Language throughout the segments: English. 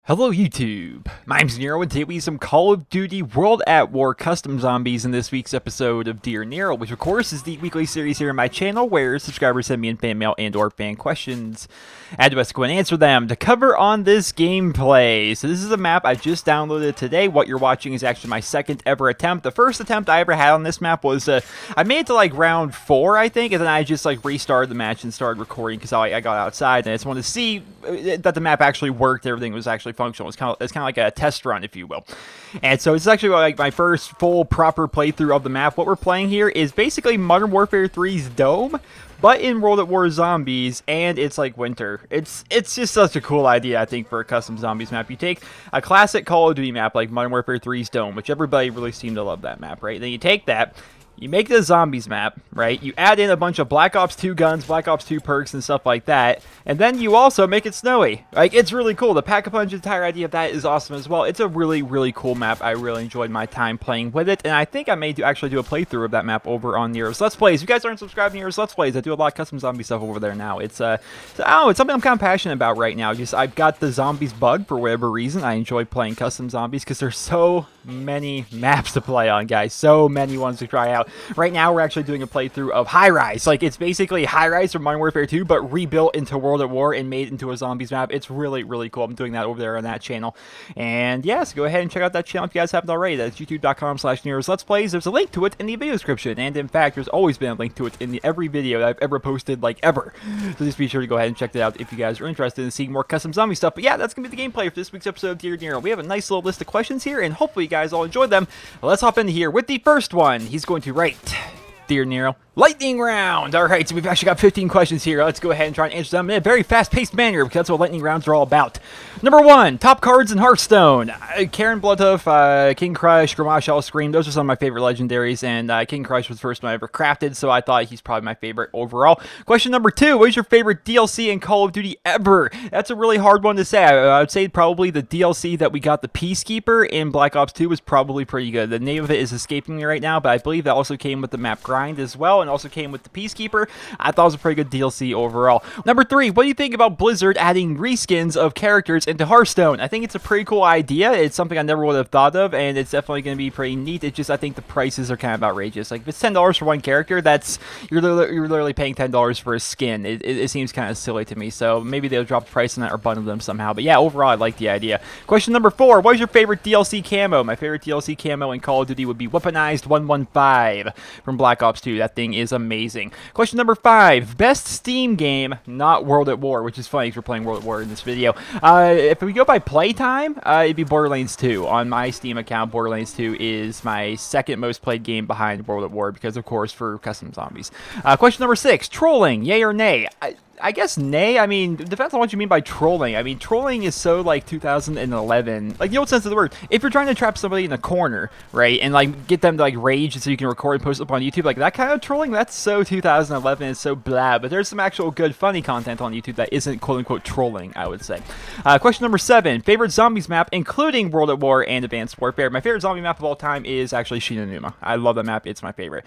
Hello YouTube, my name's Nero and today we have some Call of Duty World at War custom zombies in this week's episode of Dear Nero, which of course is the weekly series here on my channel where subscribers send me in fan mail and or fan questions. I do to go and answer them to cover on this gameplay. So this is a map I just downloaded today. What you're watching is actually my second ever attempt. The first attempt I ever had on this map was, I made it to like round 4 I think, and then I just like restarted the match and started recording because I got outside and I just wanted to see that the map actually worked, everything was actually functional. It's kind of like a test run, if you will. And so it's actually like my first full proper playthrough of the map. What we're playing here is basically Modern Warfare 3's Dome, but in World at War Zombies, and it's like winter. It's just such a cool idea, I think, for a custom zombies map. You take a classic Call of Duty map like Modern Warfare 3's Dome, which everybody really seemed to love that map, right? Then you take that, you make the zombies map, right? You add in a bunch of Black Ops 2 guns, Black Ops 2 perks, and stuff like that. And then you also make it snowy. Like, it's really cool. The Pack-a-Punch entire idea of that is awesome as well. It's a really, really cool map. I really enjoyed my time playing with it. And I think I may actually do a playthrough of that map over on Nero's Let's Plays. If you guys aren't subscribed to Nero's Let's Plays, I do a lot of custom zombie stuff over there now. It's, I don't know, it's something I'm kind of passionate about right now. Just, I've got the zombies bug for whatever reason. I enjoy playing custom zombies because there's so many maps to play on, guys. So many ones to try out. Right now, we're actually doing a playthrough of High Rise. Like, it's basically High Rise from Modern Warfare 2, but rebuilt into World at War and made into a zombies map. It's really, really cool. I'm doing that over there on that channel. And yeah, so go ahead and check out that channel if you guys haven't already. That's youtube.com/Neros Let's Plays. There's a link to it in the video description. And in fact, there's always been a link to it in every video that I've ever posted, like ever. So just be sure to go ahead and check it out if you guys are interested in seeing more custom zombie stuff. But yeah, that's going to be the gameplay for this week's episode of Dear Nero. We have a nice little list of questions here, and hopefully you guys all enjoyed them. Let's hop into here with the first one. He's going to write, Dear Nero, lightning round. All right, so we've actually got 15 questions here. Let's go ahead and try and answer them in a very fast-paced manner because that's what lightning rounds are all about. Number 1, top cards in Hearthstone. Karen Bloodhoof, King Crush, Gramash, All Scream. Those are some of my favorite legendaries, and King Crush was the first one I ever crafted, so I thought he's probably my favorite overall. Question number 2, what is your favorite DLC in Call of Duty ever? That's a really hard one to say. I would say probably the DLC that we got, the Peacekeeper in Black Ops 2, was probably pretty good. The name of it is escaping me right now, but I believe that also came with the map grind as well, and also came with the Peacekeeper. I thought it was a pretty good DLC overall. Number 3, what do you think about Blizzard adding reskins of characters into Hearthstone? I think it's a pretty cool idea. It's something I never would have thought of, and it's definitely going to be pretty neat. It's just, I think the prices are kind of outrageous. Like, if it's $10 for one character, that's, you're literally paying $10 for a skin. It seems kind of silly to me, so maybe they'll drop the price on that or bundle them somehow. But yeah, overall, I like the idea. Question number 4, what is your favorite DLC camo? My favorite DLC camo in Call of Duty would be Weaponized 115 from Black Ops 2. That thing is amazing. Question number 5, best Steam game, not World at War, which is funny because we're playing World at War in this video. If we go by playtime, it'd be Borderlands 2. On my Steam account, Borderlands 2 is my second most played game behind World at War because, of course, for custom zombies. Question number 6, trolling, yay or nay? I guess nay. I mean, depends on what you mean by trolling. I mean, trolling is so, like, 2011. Like, the old sense of the word. If you're trying to trap somebody in a corner, right, and, like, get them to, like, rage so you can record and post it up on YouTube, like, that kind of trolling, that's so 2011. It's so blah. But there's some actual good, funny content on YouTube that isn't, quote-unquote, trolling, I would say. Question number 7, favorite zombies map, including World at War and Advanced Warfare. My favorite zombie map of all time is actually Shinonuma. I love that map. It's my favorite.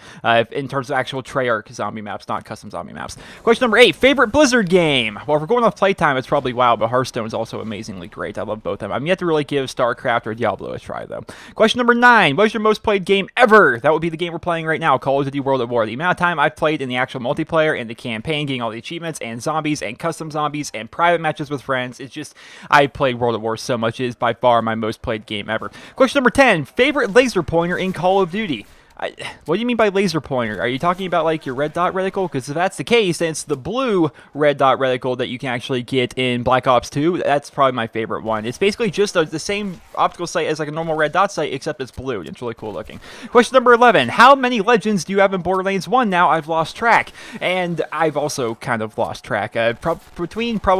In terms of actual Treyarch zombie maps, not custom zombie maps. Question number 8, favorite Blizzard game. Well, if we're going off playtime, it's probably WoW, but Hearthstone is also amazingly great. I love both of them. I'm yet to really give StarCraft or Diablo a try, though. Question number 9, what is your most played game ever? That would be the game we're playing right now, Call of Duty World at War. The amount of time I've played in the actual multiplayer and the campaign, getting all the achievements, and zombies, and custom zombies, and private matches with friends. It's just, I played World at War so much. It is by far my most played game ever. Question number 10, favorite laser pointer in Call of Duty? What do you mean by laser pointer? Are you talking about like your red dot reticle? Because if that's the case, then it's the blue red dot reticle that you can actually get in Black Ops 2. That's probably my favorite one. It's basically just the same optical sight as like a normal red dot sight, except it's blue. It's really cool looking. Question number 11. How many legends do you have in Borderlands 1 now? I've lost track. And I've also kind of lost track. Between 10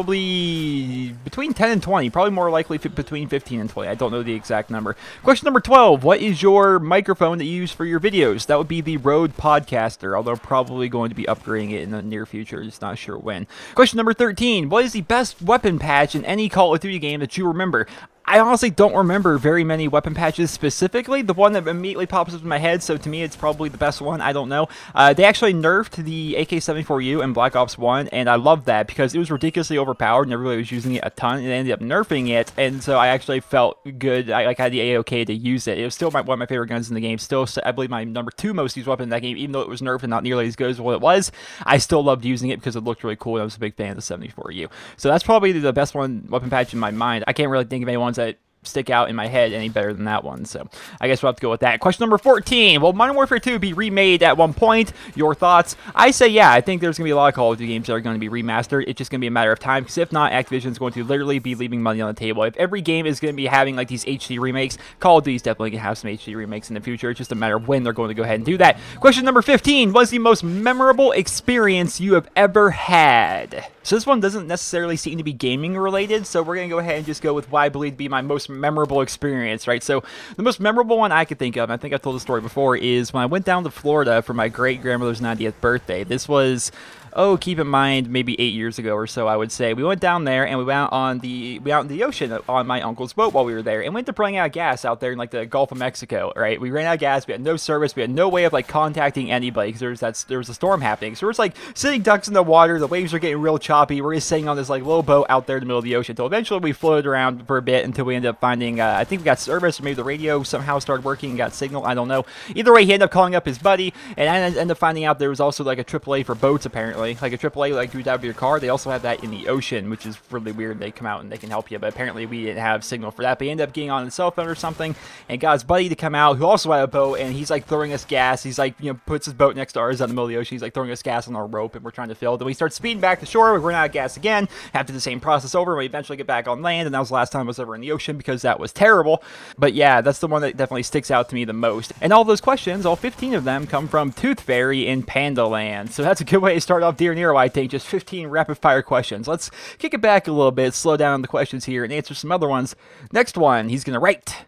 and 20. Probably more likely between 15 and 20. I don't know the exact number. Question number 12. What is your microphone that you use for your videos? That would be the Rode Podcaster, although probably going to be upgrading it in the near future, just not sure when. Question number 13, what is the best weapon patch in any Call of Duty game that you remember? I honestly don't remember very many weapon patches specifically. The one that immediately pops up in my head, so to me it's probably the best one, I don't know. They actually nerfed the AK-74U in Black Ops 1, and I love that because it was ridiculously overpowered and everybody was using it a ton, and they ended up nerfing it, and so I actually felt good. I had the A-OK to use it. It was still one of my favorite guns in the game. Still, I believe, my number 2 most used weapon in that game, even though it was nerfed and not nearly as good as what it was. I still loved using it because it looked really cool, and I was a big fan of the 74U. So that's probably the best weapon patch in my mind. I can't really think of any ones that stick out in my head any better than that one, so I guess we'll have to go with that. Question number 14. Will Modern Warfare 2 be remade at one point? Your thoughts? I say yeah. I think there's going to be a lot of Call of Duty games that are going to be remastered. It's just going to be a matter of time, because if not, Activision's going to literally be leaving money on the table. If every game is going to be having like these HD remakes, Call of Duty's definitely going to have some HD remakes in the future. It's just a matter of when they're going to go ahead and do that. Question number 15. What's the most memorable experience you have ever had? So this one doesn't necessarily seem to be gaming related, so we're going to go ahead and just go with what I believe to be my most memorable experience, right? So the most memorable one I could think of, and I think I've told the story before, is when I went down to Florida for my great-grandmother's 90th birthday. This was, oh, keep in mind, maybe 8 years ago or so, I would say. We went down there, and we went out in the ocean on my uncle's boat while we were there, and went to running out of gas out there in, like, the Gulf of Mexico, right? We ran out of gas, we had no service, we had no way of, like, contacting anybody, because there was a storm happening. So we're just, like, sitting ducks in the water, the waves are getting real choppy, we're just sitting on this, like, little boat out there in the middle of the ocean, until eventually we floated around for a bit until we ended up finding, I think we got service, or maybe the radio somehow started working and got signal, I don't know. Either way, he ended up calling up his buddy, and I ended up finding out there was also, like, a AAA for boats, apparently. Like, a AAA, like, you would have your car. They also have that in the ocean, which is really weird. They come out and they can help you, but apparently we didn't have signal for that. But he ended up getting on his cell phone or something and got his buddy to come out, who also had a boat, and he's like throwing us gas. He's like, you know, puts his boat next to ours out in the middle of the ocean. He's like throwing us gas on our rope, and we're trying to fill. Then we start speeding back to shore. We run out of gas again. Have to do the same process over, and we eventually get back on land. And that was the last time I was ever in the ocean because that was terrible. But yeah, that's the one that definitely sticks out to me the most. And all those questions, all 15 of them, come from Tooth Fairy in Panda Land. So that's a good way to start off Dear Nero, I think. Just 15 rapid fire questions. Let's kick it back a little bit, slow down the questions here, and answer some other ones. Next one, he's gonna write,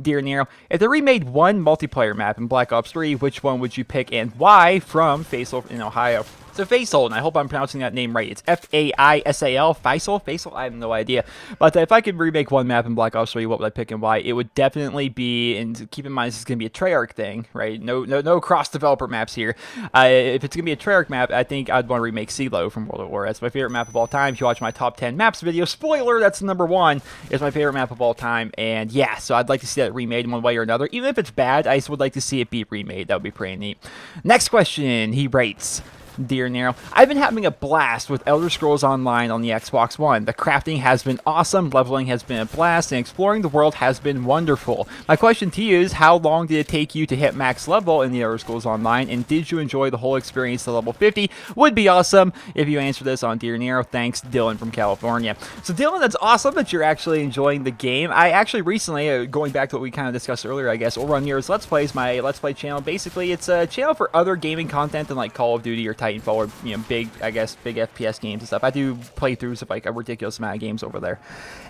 Dear Nero, if they remade one multiplayer map in Black Ops 3, which one would you pick and why? From Faisal in Ohio. So Faisal, and I hope I'm pronouncing that name right. It's F-A-I-S-A-L, Faisal? Faisal? I have no idea. But if I could remake one map in Black Ops 3, what would I pick and why? It would definitely be, and keep in mind this is going to be a Treyarch thing, right? No cross-developer maps here. If it's going to be a Treyarch map, I think I'd want to remake CeeLo from World at War. That's my favorite map of all time. If you watch my top 10 maps video, spoiler, that's number 1. It's my favorite map of all time. And yeah, so I'd like to see that remade in one way or another. Even if it's bad, I just would like to see it be remade. That would be pretty neat. Next question, he writes, Dear Nero, I've been having a blast with Elder Scrolls Online on the Xbox One. The crafting has been awesome, leveling has been a blast, and exploring the world has been wonderful. My question to you is, how long did it take you to hit max level in the Elder Scrolls Online, and did you enjoy the whole experience to level 50? Would be awesome if you answer this on Dear Nero. Thanks, Dylan from California. So Dylan, that's awesome that you're actually enjoying the game. I actually recently, going back to what we kind of discussed earlier, I guess, over on Nero's Let's Plays, my Let's Play channel, basically it's a channel for other gaming content than like Call of Duty or Titanfall or, you know, big FPS games and stuff. I do playthroughs of like a ridiculous amount of games over there.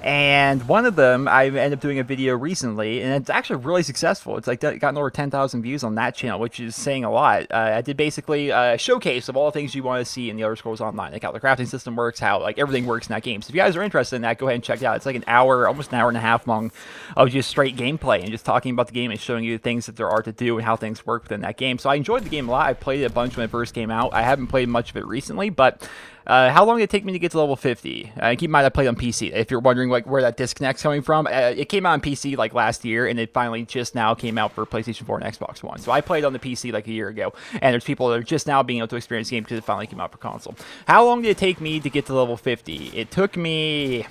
And one of them, I ended up doing a video recently, and it's actually really successful. It's like gotten over 10,000 views on that channel, which is saying a lot. I did basically a showcase of all the things you want to see in the Elder Scrolls Online, like how the crafting system works, how like everything works in that game. So if you guys are interested in that, go ahead and check it out. It's like an hour, almost an hour and a half long of just straight gameplay and just talking about the game and showing you the things that there are to do and how things work within that game. So I enjoyed the game a lot. I played it a bunch when it first came out. I haven't played much of it recently, but how long did it take me to get to level 50? Keep in mind I played on PC. If you're wondering like where that disconnect's coming from, it came out on PC like last year, and it finally just now came out for PlayStation 4 and Xbox One. So I played on the PC like a year ago, and there's people that are just now being able to experience the game because it finally came out for console. How long did it take me to get to level 50? It took me,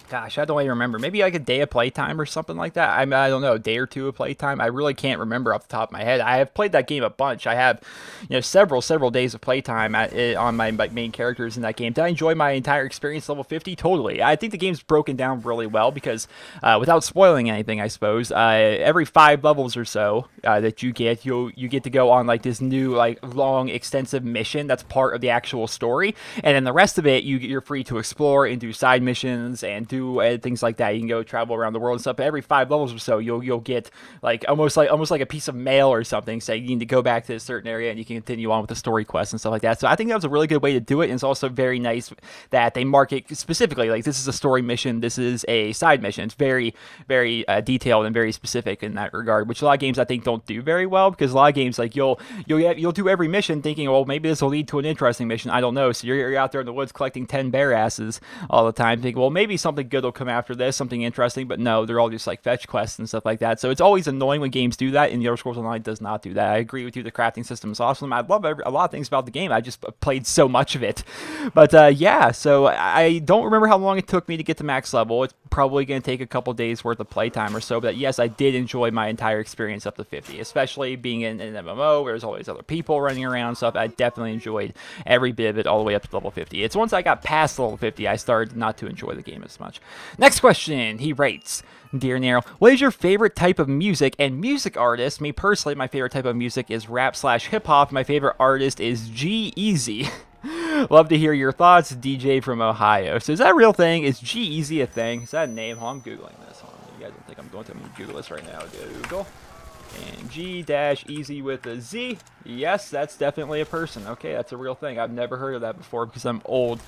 gosh, I don't even remember. Maybe like a day of playtime or something like that. I don't know, a day or two of playtime. I really can't remember off the top of my head. I have played that game a bunch. I have, you know, several days of playtime on my main characters in that game. Did I enjoy my entire experience level 50? Totally. I think the game's broken down really well because, without spoiling anything, I suppose, every 5 levels or so that you get, you get to go on like this new like long extensive mission that's part of the actual story, and then the rest of it you're free to explore and do side missions and do things like that. You can go travel around the world and stuff. But every 5 levels or so, you'll get like almost like a piece of mail or something. So you need to go back to a certain area and you can continue on with the story quests and stuff like that. So I think that was a really good way to do it. And it's also very nice that they mark it specifically. Like, this is a story mission. This is a side mission. It's very, very detailed and very specific in that regard, which a lot of games I think don't do very well, because a lot of games, like, you'll do every mission thinking, well, maybe this will lead to an interesting mission. I don't know. So you're out there in the woods collecting 10 bear asses all the time, thinking, well, maybe something good will come after this, something interesting. But no, they're all just like fetch quests and stuff like that. So it's always annoying when games do that, and The Elder Scrolls Online does not do that. I agree with you. The crafting system is awesome. I love a lot of things about the game. I just played so much of it. But yeah, so I don't remember how long it took me to get to max level. It's probably going to take a couple days worth of playtime or so. But yes, I did enjoy my entire experience up to 50, especially being in an MMO where there's always other people running around and stuff. I definitely enjoyed every bit of it all the way up to level 50. It's once I got past level 50, I started not to enjoy the game as much. Next question, he writes, Dear Nero, what is your favorite type of music and music artist? Me personally, my favorite type of music is rap/hip-hop. My favorite artist is G-Eazy. Love to hear your thoughts, DJ from Ohio. So is that a real thing? Is G-Eazy a thing? Is that a name? I'm Googling this. You guys don't think I'm going to Google this right now. Google. And G-Eazy with a Z. Yes, that's definitely a person. Okay, that's a real thing. I've never heard of that before because I'm old.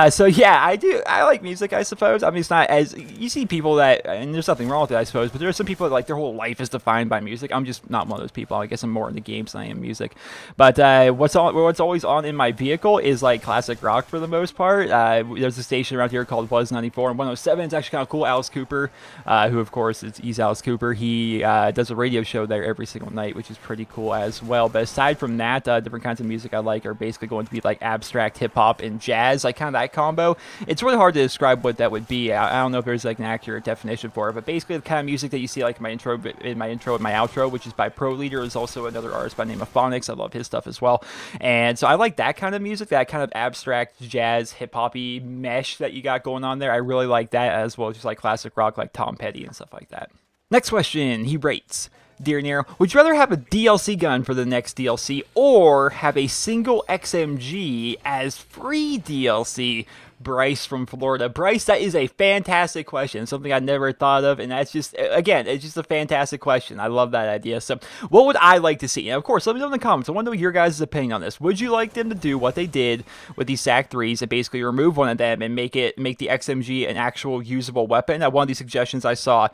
So yeah, I like music, I suppose. I mean, it's not as... You see people that... And there's nothing wrong with it, I suppose. But there are some people that, like, their whole life is defined by music. I'm just not one of those people. I guess I'm more into games than I am music. But what's always on in my vehicle is, like, classic rock for the most part. There's a station around here called Buzz 94 and 107. It's actually kind of cool. Alice Cooper, who, of course, he's Alice Cooper. He does a radio show there every single night, which is pretty cool as well. But aside from that, different kinds of music I like are basically going to be like abstract hip-hop and jazz, like kind of that combo. It's really hard to describe what that would be. I don't know if there's like an accurate definition for it, but basically the kind of music that you see like in my intro and my outro, which is by Pro Leader, is also another artist by the name of Phonics. I love his stuff as well. And so I like that kind of music, that kind of abstract jazz hip-hop-y mesh that you got going on there. I really like that, as well as just like classic rock like Tom Petty and stuff like that. Next question, he writes, Dear Nero, would you rather have a DLC gun for the next DLC or have a single XMG as free DLC? Bryce from Florida. Bryce, that is a fantastic question. Something I never thought of, and that's just, again, it's just a fantastic question. I love that idea. So what would I like to see? And of course, let me know in the comments. I want to know your guys' opinion on this. Would you like them to do what they did with these SAC 3s and basically remove one of them and make the XMG an actual usable weapon? Now, one of these suggestions I saw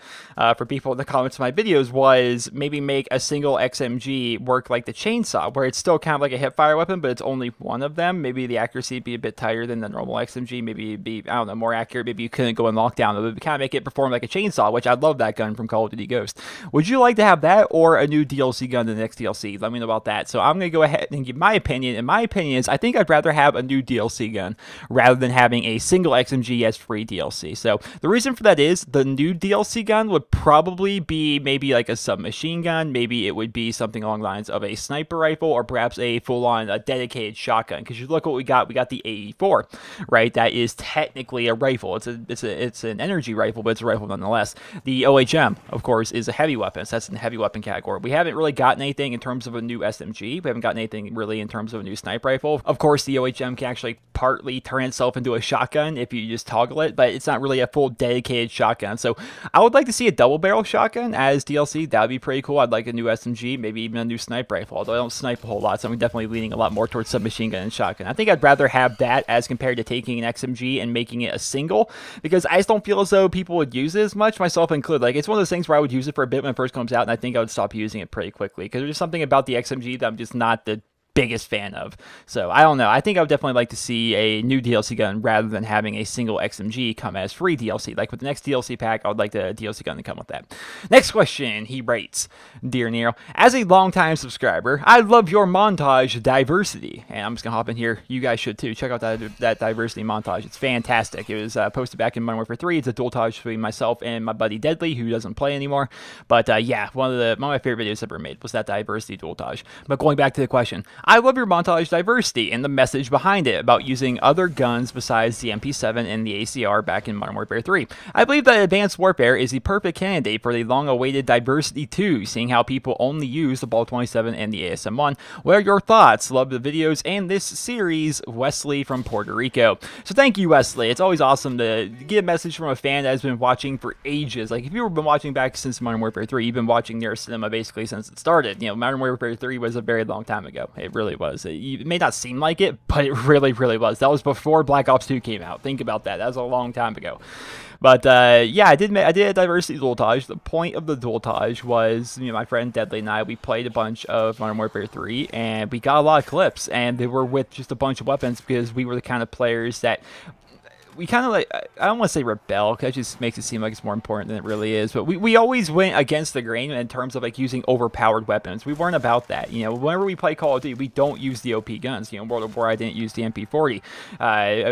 for people in the comments of my videos was maybe make a single XMG work like the chainsaw, where it's still kind of like a hipfire weapon, but it's only one of them. Maybe the accuracy would be a bit tighter than the normal XMG. Maybe it'd be, I don't know, more accurate. Maybe you couldn't go in lockdown. It would kind of make it perform like a chainsaw, which I love that gun from Call of Duty Ghost. Would you like to have that or a new DLC gun in the next DLC? Let me know about that. So I'm going to go ahead and give my opinion. And my opinion is I think I'd rather have a new DLC gun rather than having a single XMG as free DLC. So the reason for that is the new DLC gun would probably be maybe like a submachine gun. Maybe it would be something along the lines of a sniper rifle or perhaps a full-on dedicated shotgun. Because you look what we got. We got the AE4, right? That is technically a rifle. It's an energy rifle, but it's a rifle nonetheless. The OHM, of course, is a heavy weapon. So that's in the heavy weapon category. We haven't really gotten anything in terms of a new SMG. We haven't gotten anything really in terms of a new sniper rifle. Of course, the OHM can actually partly turn itself into a shotgun if you just toggle it, but it's not really a full dedicated shotgun. So I would like to see a double barrel shotgun as DLC. That would be pretty cool. I'd like a new SMG, maybe even a new sniper rifle, although I don't snipe a whole lot, so I'm definitely leaning a lot more towards submachine gun and shotgun. I think I'd rather have that as compared to taking an XMG and making it a single, because I just don't feel as though people would use it as much, myself included. Like, it's one of those things where I would use it for a bit when it first comes out, and I think I would stop using it pretty quickly, because there's something about the XMG that I'm just not the biggest fan of. So I don't know. I think I would definitely like to see a new DLC gun rather than having a single XMG come as free DLC. Like with the next DLC pack, I would like the DLC gun to come with that. Next question, he writes, Dear Nero, as a longtime subscriber, I love your montage diversity. And I'm just going to hop in here. You guys should too. Check out that diversity montage. It's fantastic. It was posted back in Modern Warfare 3. It's a dual-tage between myself and my buddy Deadly, who doesn't play anymore. But yeah, one of my favorite videos ever made was that diversity dual-tage. But going back to the question, I love your montage diversity and the message behind it about using other guns besides the MP7 and the ACR back in Modern Warfare 3. I believe that Advanced Warfare is the perfect candidate for the long-awaited diversity too, seeing how people only use the Ball 27 and the ASM-1. What are your thoughts? Love the videos and this series, Wesley from Puerto Rico. So thank you, Wesley. It's always awesome to get a message from a fan that has been watching for ages. Like, if you've been watching back since Modern Warfare 3, you've been watching NerosCinema basically since it started. You know, Modern Warfare 3 was a very long time ago. It really was. It may not seem like it, but it really, really was. That was before Black Ops 2 came out. Think about that. That was a long time ago. But yeah, I did a diversity dualtage. The point of the dualtage was, you know, my friend Deadly and I, we played a bunch of Modern Warfare 3, and we got a lot of clips, and they were with just a bunch of weapons because we were the kind of players that we kind of like, I don't want to say rebel, because that just makes it seem like it's more important than it really is, but we always went against the grain in terms of like using overpowered weapons. We weren't about that. You know, whenever we play Call of Duty, we don't use the OP guns. You know, in World of War, I didn't use the MP40.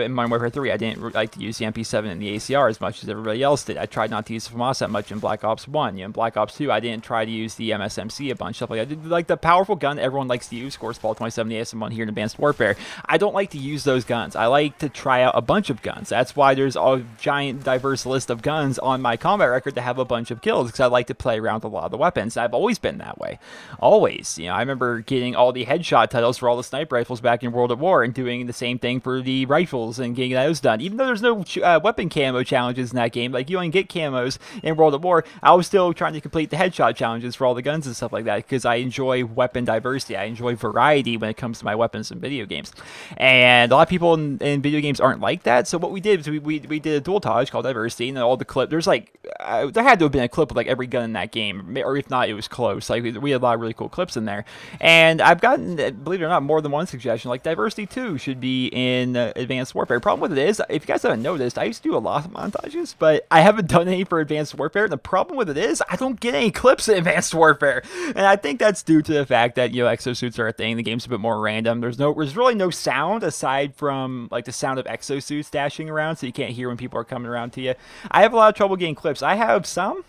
In Modern Warfare 3, I didn't like to use the MP7 and the ACR as much as everybody else did. I tried not to use the FAMAS that much in Black Ops 1. You know, in Black Ops 2, I didn't try to use the MSMC a bunch, stuff like that. I did like the powerful gun everyone likes to use, of course, Ball 27, the ASM-1 here in Advanced Warfare. I don't like to use those guns. I like to try out a bunch of guns. That's why there's a giant diverse list of guns on my combat record to have a bunch of kills, because I like to play around with a lot of the weapons. I've always been that way. Always. You know, I remember getting all the headshot titles for all the sniper rifles back in World at War and doing the same thing for the rifles and getting those done. Even though there's no weapon camo challenges in that game, like you only get camos in World at War, I was still trying to complete the headshot challenges for all the guns and stuff like that, because I enjoy weapon diversity. I enjoy variety when it comes to my weapons in video games. And a lot of people in video games aren't like that, so what we did was we did a dualtage called diversity, and all the clip, there's like there had to have been a clip with like every gun in that game, or if not, it was close. Like, we had a lot of really cool clips in there, and I've gotten, believe it or not, more than one suggestion like diversity 2 should be in Advanced Warfare. Problem with it is, if you guys haven't noticed, I used to do a lot of montages, but I haven't done any for Advanced Warfare, and the problem with it is I don't get any clips in Advanced Warfare, and I think that's due to the fact that, you know, exosuits are a thing. The game's a bit more random. There's really no sound aside from like the sound of exosuits dashing around, so you can't hear when people are coming around to you. I have a lot of trouble getting clips. I have some,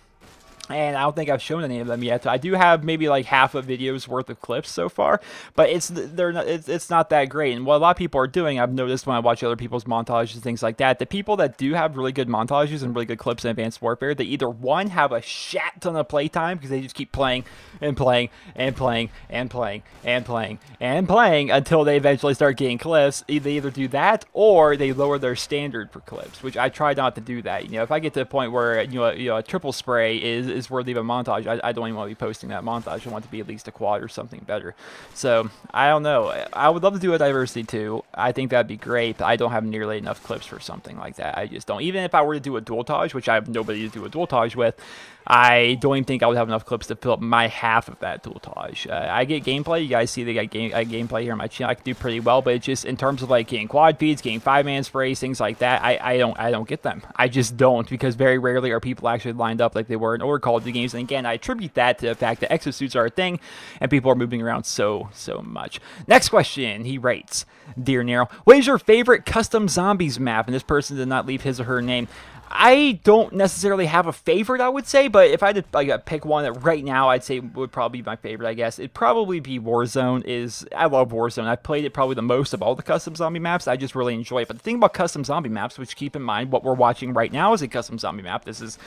and I don't think I've shown any of them yet. I do have maybe like half a video's worth of clips so far, but it's not that great. And what a lot of people are doing, I've noticed when I watch other people's montages and things like that, the people that do have really good montages and really good clips in Advanced Warfare, they either, one, have a shat ton of playtime because they just keep playing and playing and playing and playing and playing and playing until they eventually start getting clips. They either do that or they lower their standard for clips, which I try not to do that. You know, if I get to the point where you know a triple spray is worthy of a montage, I don't even want to be posting that montage. I want it to be at least a quad or something better. So I don't know. I would love to do a diversity too. I think that'd be great, but I don't have nearly enough clips for something like that. I just don't. Even if I were to do a dualtage, which I have nobody to do a dualtage with, I don't even think I would have enough clips to fill up my half of that dualtage. I get gameplay. You guys see I get gameplay here on my channel. I can do pretty well, but it's just in terms of like getting quad feeds, getting 5-man sprays, things like that, I don't get them. I just don't, because very rarely are people actually lined up like they were in older Call of Duty games. And again, I attribute that to the fact that exosuits are a thing and people are moving around so much. Next question, he writes, Dear Nero, what is your favorite custom zombies map? And this person did not leave his or her name. I don't necessarily have a favorite, I would say, but if I had to like, pick one that right now I'd say would probably be my favorite, I guess, it'd probably be Warzone. I love Warzone. I've played it probably the most of all the custom zombie maps. I just really enjoy it. But the thing about custom zombie maps, which keep in mind what we're watching right now is a custom zombie map. This is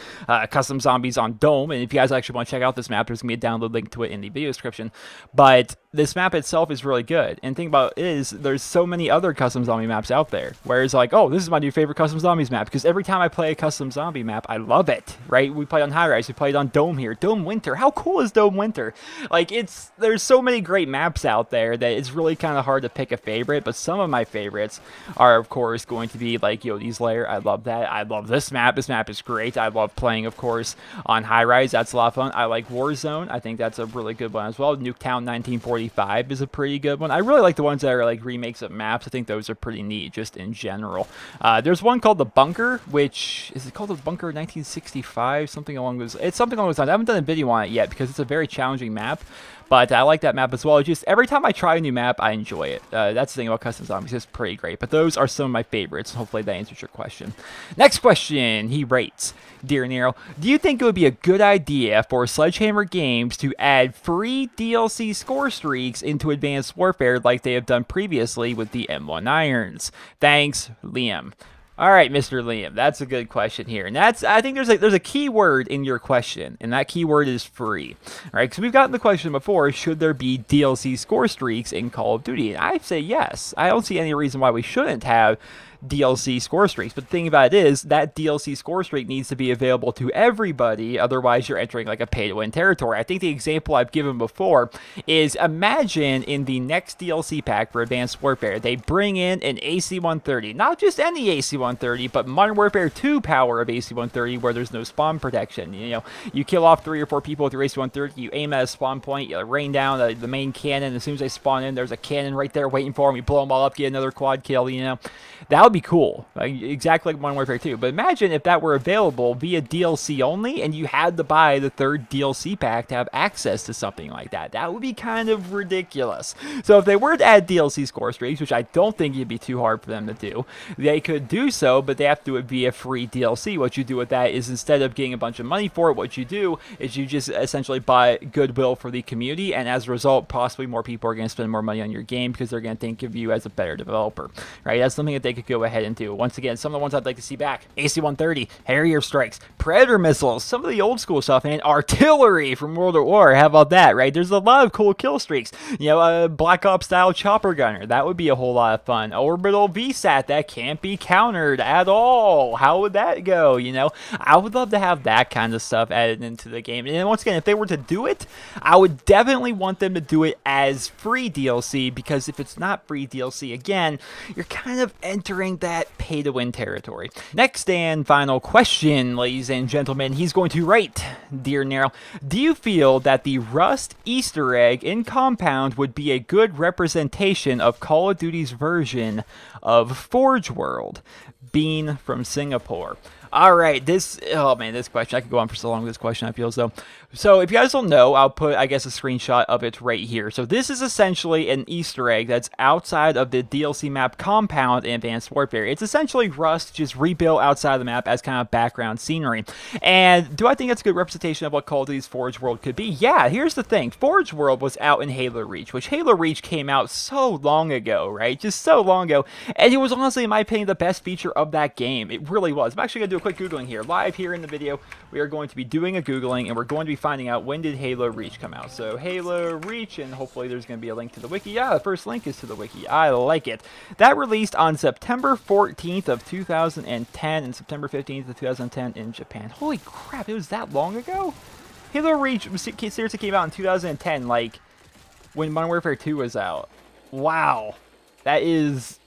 custom zombies on Dome, and if you guys actually want to check out this map, there's going to be a download link to it in the video description. But this map itself is really good. And the thing about it is there's so many other custom zombie maps out there, where it's like, oh, this is my new favorite custom zombies map, because every time I play a custom zombie map, I love it, right? We played on High Rise, we played on Dome here. Dome Winter, how cool is Dome Winter? Like, there's so many great maps out there that it's really kind of hard to pick a favorite, but some of my favorites are, of course, going to be like Yodi's Lair. I love that. I love this map. This map is great. I love playing, of course, on High Rise. That's a lot of fun. I like Warzone. I think that's a really good one as well. Nuketown 1945 is a pretty good one. I really like the ones that are like remakes of maps. I think those are pretty neat, just in general. There's one called The Bunker, which is it called The Bunker 1965? Something along those. It's something along those lines. I haven't done a video on it yet because it's a very challenging map. But I like that map as well. Just every time I try a new map, I enjoy it. That's the thing about custom zombies. It's pretty great. But those are some of my favorites. Hopefully that answers your question. Next question, he writes, Dear Nero, do you think it would be a good idea for Sledgehammer Games to add free DLC score streaks into Advanced Warfare like they have done previously with the M1 Irons? Thanks, Liam. All right, Mr. Liam, that's a good question here. And I think there's a key word in your question, and that key word is free. All right, because we've gotten the question before, should there be DLC score streaks in Call of Duty? And I say yes. I don't see any reason why we shouldn't have DLC score streaks. But the thing about it is that DLC score streak needs to be available to everybody, otherwise you're entering like a pay-to-win territory. I think the example I've given before is, imagine in the next DLC pack for Advanced Warfare, they bring in an AC-130. Not just any AC-130, but Modern Warfare 2 power of AC-130 where there's no spawn protection. You know, you kill off 3 or 4 people with your AC-130, you aim at a spawn point, you rain down the main cannon. As soon as they spawn in, there's a cannon right there waiting for them. You blow them all up, get another quad kill, you know. That would be cool, exactly like Modern Warfare 2. But imagine if that were available via DLC only, and you had to buy the 3rd DLC pack to have access to something like that. That would be kind of ridiculous. So if they were to add DLC score streaks, which I don't think it'd be too hard for them to do, they could do so, but they have to do it via free DLC. What you do with that is, instead of getting a bunch of money for it, what you do is you just essentially buy goodwill for the community, and as a result, possibly more people are going to spend more money on your game because they're going to think of you as a better developer, right? That's something that they could go ahead and do. Once again, some of the ones I'd like to see back: AC-130, Harrier strikes, Predator missiles, some of the old school stuff, and artillery from World at War. How about that, right? There's a lot of cool kill streaks. You know, a Black Ops style chopper gunner, that would be a whole lot of fun. Orbital VSAT, that can't be countered at all. How would that go? You know, I would love to have that kind of stuff added into the game. And once again, if they were to do it, I would definitely want them to do it as free DLC, because if it's not free DLC, again, you're kind of entering that pay-to-win territory. Next and final question, ladies and gentlemen, he's going to write, Dear Nero, do you feel that the Rust Easter egg in Compound would be a good representation of Call of Duty's version of Forge World? Bean from Singapore. All right, oh man, this question, I could go on for so long with this question, I feel as though. So if you guys don't know, I'll put, I guess, a screenshot of it right here. So this is essentially an Easter egg that's outside of the DLC map Compound in Advanced Warfare. It's essentially Rust just rebuilt outside of the map as kind of background scenery. And do I think that's a good representation of what Call of Duty's Forge World could be? Yeah, here's the thing. Forge World was out in Halo Reach, which Halo Reach came out so long ago, right? Just so long ago. And it was honestly, in my opinion, the best feature of that game. It really was. I'm actually going to do a quick Googling here. Live here in the video, we are going to be doing a Googling, and we're going to be finding out when did Halo Reach come out. So Halo Reach, and hopefully there's going to be a link to the wiki. Yeah, the first link is to the wiki. I like it. That released on September 14th of 2010 and September 15th of 2010 in Japan. Holy crap, it was that long ago? Halo Reach seriously came out in 2010, like when Modern Warfare 2 was out. Wow. That is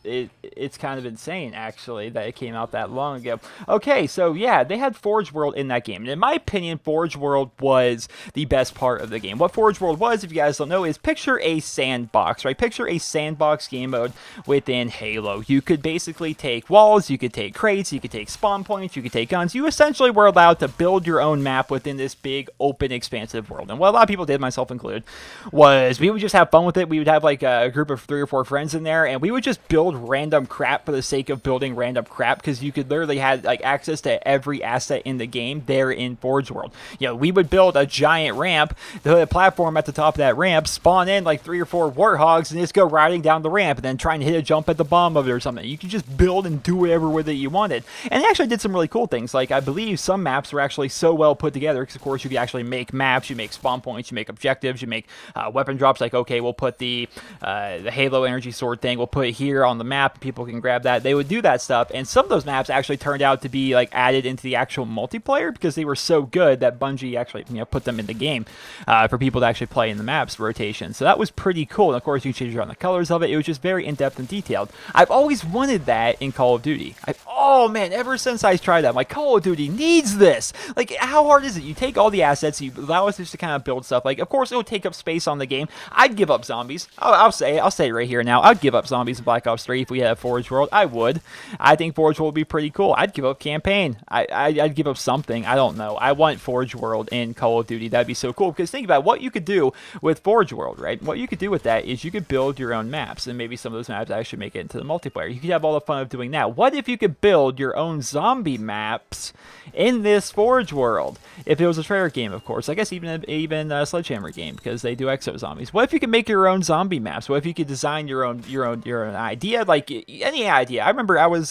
it's kind of insane, actually, that it came out that long ago. Okay, so yeah, they had Forge World in that game. And in my opinion, Forge World was the best part of the game. What Forge World was, if you guys don't know, is picture a sandbox, right? Picture a sandbox game mode within Halo. You could basically take walls, you could take crates, you could take spawn points, you could take guns. You essentially were allowed to build your own map within this big, open, expansive world. And what a lot of people did, myself included, was we would just have fun with it. We would have like a group of 3 or 4 friends in there, and we would just build random crap for the sake of building random crap, because you could literally have like access to every asset in the game there in Forge World. You know, we would build a giant ramp, the platform at the top of that ramp, spawn in like 3 or 4 warthogs, and just go riding down the ramp, and then trying to hit a jump at the bottom of it or something. You could just build and do whatever with it you wanted. And they actually did some really cool things. Like, I believe some maps were actually so well put together, because of course you could actually make maps, you make spawn points, you make objectives, you make weapon drops. Like, okay, we'll put the Halo energy sword thing, we'll put it here on the map, people can grab that. They would do that stuff, and some of those maps actually turned out to be like added into the actual multiplayer, because they were so good that Bungie actually, you know, put them in the game for people to actually play in the maps rotation. So that was pretty cool. And of course, you can change around the colors of it. It was just very in-depth and detailed. I've always wanted that in Call of Duty. Oh man, ever since I tried that, I'm like, Call of Duty needs this. Like, how hard is it? You take all the assets, you allow us just to kind of build stuff. Like, of course, it would take up space on the game. I'd give up zombies. I'll say it right here now. I'd give up zombies in Black Ops 3. agree if we had a Forge World. I would. I think Forge World would be pretty cool. I'd give up campaign. I'd give up something. I don't know. I want Forge World in Call of Duty. That'd be so cool. Because think about what you could do with Forge World, right? What you could do with that is you could build your own maps, and maybe some of those maps actually make it into the multiplayer. You could have all the fun of doing that. What if you could build your own zombie maps in this Forge World? If it was a Treyarch game, of course. I guess even a Sledgehammer game, because they do exo zombies. What if you could make your own zombie maps? What if you could design your own idea, like any idea? I remember I was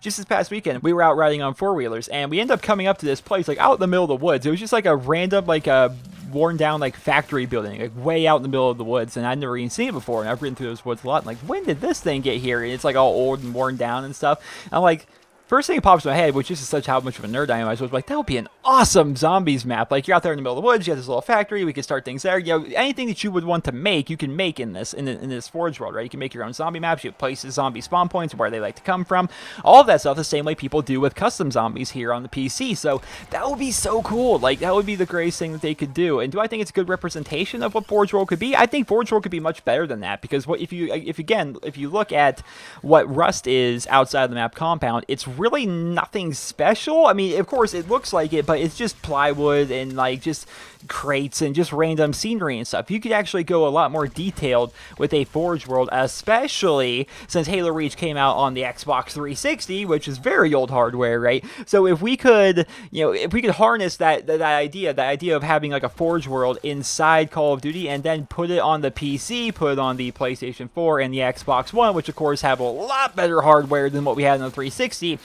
just this past weekend, we were out riding on four-wheelers, and we ended up coming up to this place like out in the middle of the woods. It was just like a random like a worn down like factory building, like way out in the middle of the woods, and I'd never even seen it before. And I've ridden through those woods a lot. And like, when did this thing get here? And it's like all old and worn down and stuff. And I'm like, first thing that pops in my head, which is such how much of a nerd I am, I was like, that would be an awesome zombies map. Like, you're out there in the middle of the woods, you have this little factory, we could start things there. You know, anything that you would want to make, you can make in this Forge World, right? You can make your own zombie maps, you have places, zombie spawn points, where they like to come from, all of that stuff the same way people do with custom zombies here on the PC. So that would be so cool. Like, that would be the greatest thing that they could do. And do I think it's a good representation of what Forge World could be? I think Forge World could be much better than that, because if you look at what Rust is outside of the map compound, it's really nothing special. I mean, of course it looks like it, but it's just plywood and like just crates and just random scenery and stuff. You could actually go a lot more detailed with a Forge World, especially since Halo Reach came out on the Xbox 360, which is very old hardware, right? So if we could, if we could harness that idea of having like a Forge World inside Call of Duty, and then put it on the PC, put it on the PlayStation 4 and the Xbox One, which of course have a lot better hardware than what we had on the 360.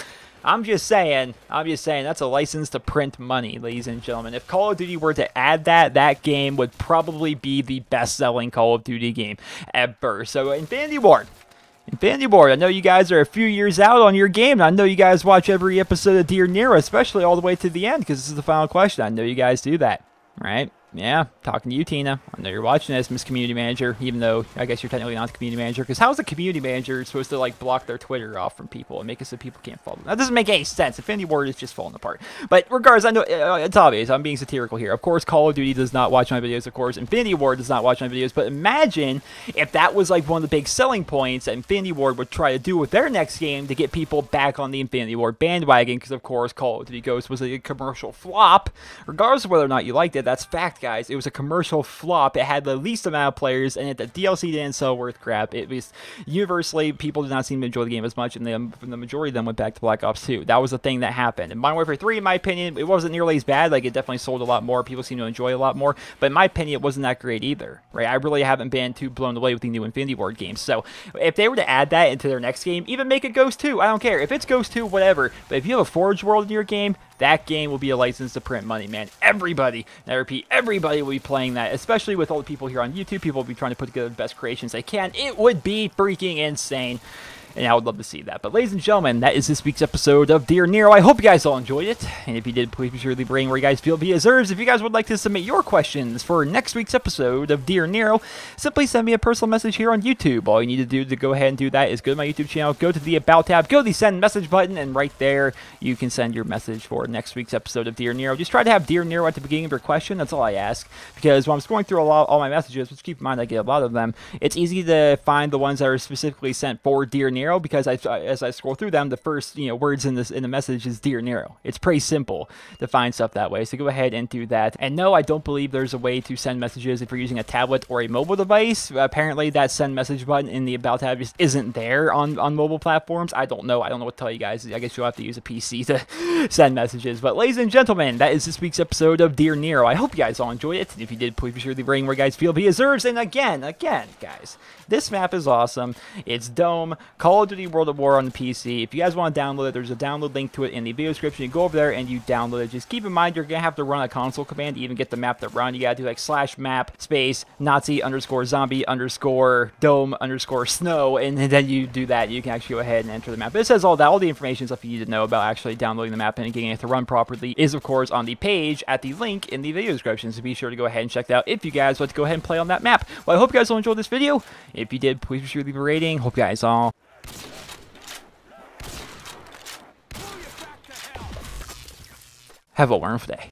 I'm just saying, that's a license to print money, ladies and gentlemen. If Call of Duty were to add that game would probably be the best-selling Call of Duty game ever. So, Infinity Ward, I know you guys are a few years out on your game. I know you guys watch every episode of Dear Nero, especially all the way to the end, because this is the final question. I know you guys do that, right? Yeah, talking to you, Tina. I know you're watching this, Miss Community Manager, even though I guess you're technically not the community manager, because how is the community manager supposed to, like, block their Twitter off from people and make it so people can't follow them? That doesn't make any sense. Infinity Ward is just falling apart. But regardless, I know it's obvious. I'm being satirical here. Of course, Call of Duty does not watch my videos. Of course, Infinity Ward does not watch my videos. But imagine if that was, like, one of the big selling points that Infinity Ward would try to do with their next game to get people back on the Infinity Ward bandwagon, because, of course, Call of Duty Ghosts was a commercial flop. Regardless of whether or not you liked it, that's fact, guys. It was a commercial flop. It had the least amount of players, and the DLC didn't sell worth crap. It was universally, people did not seem to enjoy the game as much, and the majority of them went back to Black Ops 2. That was the thing that happened. And Modern Warfare 3, in my opinion, it wasn't nearly as bad. Like, it definitely sold a lot more. People seem to enjoy it a lot more. But in my opinion, it wasn't that great either, right? I really haven't been too blown away with the new Infinity Ward games. So if they were to add that into their next game, even make it Ghost 2, I don't care. If it's Ghost 2, whatever. But if you have a Forge World in your game, that game will be a license to print money, man. Everybody, and I repeat, everybody will be playing that, especially with all the people here on YouTube. People will be trying to put together the best creations they can. It would be freaking insane. And I would love to see that. But ladies and gentlemen, that is this week's episode of Dear Nero. I hope you guys all enjoyed it. And if you did, please be sure to leave a rating where you guys feel via deserves. If you guys would like to submit your questions for next week's episode of Dear Nero, simply send me a personal message here on YouTube. All you need to do to go ahead and do that is go to my YouTube channel, go to the About tab, go to the Send Message button, and right there you can send your message for next week's episode of Dear Nero. Just try to have Dear Nero at the beginning of your question. That's all I ask. Because when I'm scrolling through all my messages, which keep in mind I get a lot of them, it's easy to find the ones that are specifically sent for Dear Nero, because as I scroll through them, the first words in the message is Dear Nero. It's pretty simple to find stuff that way, so go ahead and do that. And no, I don't believe there's a way to send messages if you're using a tablet or a mobile device. Apparently that Send Message button in the About tab just isn't there on mobile platforms. I don't know what to tell you guys. I guess you'll have to use a PC to send messages. But ladies and gentlemen, that is this week's episode of Dear Nero. I hope you guys all enjoyed it. And if you did, please be sure to leave a rating where you guys feel via deserves. And again, guys, this map is awesome. It's Dome, Call of Duty World at War on the PC. If you guys want to download it, there's a download link to it in the video description. You go over there and you download it. Just keep in mind, you're going to have to run a console command to even get the map to run. You got to do like /map space Nazi _ zombie _ dome _ snow, and then you do that. You can actually go ahead and enter the map. It says all that. All the information stuff you need to know about actually downloading the map and getting it to run properly is, of course, on the page at the link in the video description. So be sure to go ahead and check that out if you guys want to go ahead and play on that map. Well, I hope you guys all enjoyed this video. If you did, please be sure to leave a rating. Hope you guys all have a wonderful day.